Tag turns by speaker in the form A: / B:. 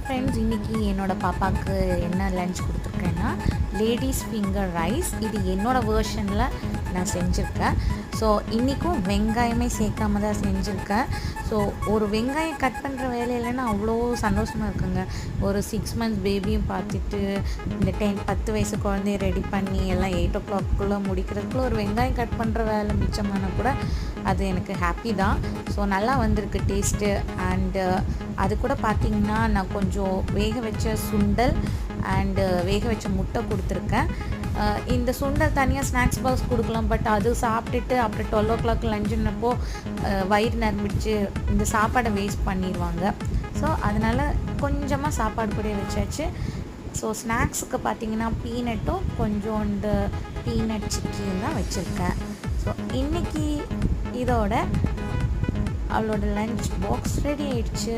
A: Friends, இன்றைக்கி என்னோடய பாப்பாவுக்கு என்ன லன்ச் கொடுத்துருக்கேன்னா லேடீஸ் ஃபிங்கர் ரைஸ். இது என்னோடய வேர்ஷனில் நான் செஞ்சுருக்கேன். ஸோ இன்றைக்கும் வெங்காயமே சேர்க்காம தான் செஞ்சுருக்கேன். ஸோ ஒரு வெங்காயம் கட் பண்ணுற வேலையிலன்னா அவ்வளோ சந்தோஷமாக இருக்குங்க. ஒரு 6 months பேபியும் பார்த்துட்டு இந்த 10 வயசு குழந்தைய ரெடி பண்ணி எல்லாம் 8 o'clock முடிக்கிறதுக்குள்ளே ஒரு வெங்காயம் கட் பண்ணுற வேலை மிச்சமான கூட அது எனக்கு ஹாப்பி தான். ஸோ நல்லா வந்திருக்கு டேஸ்ட்டு. அண்டு அது கூட பார்த்திங்கன்னா நான் கொஞ்சம் வேக வச்ச சுண்டல் அண்டு வேக வச்ச முட்டை கொடுத்துருக்கேன். இந்த சுண்டல் தனியாக ஸ்நாக்ஸ் பாக்ஸ் கொடுக்கலாம், பட் அது சாப்பிட்டுட்டு அப்புறம் 12 o'clock லஞ்சுன்னப்போ வயிறு நிரம்பிடுச்சு, இந்த சாப்பாடை வேஸ்ட் பண்ணிடுவாங்க. ஸோ அதனால் கொஞ்சமாக சாப்பாடு கூட வச்சாச்சு. ஸோ ஸ்நாக்ஸுக்கு பார்த்திங்கன்னா பீனட்டும் கொஞ்சோண்டு பீனட் சிக்கியும் தான் வச்சுருக்கேன். ஸோ இன்றைக்கி இதோட அவளோட லன்ச் பாக்ஸ் ரெடி ஆயிடுச்சு.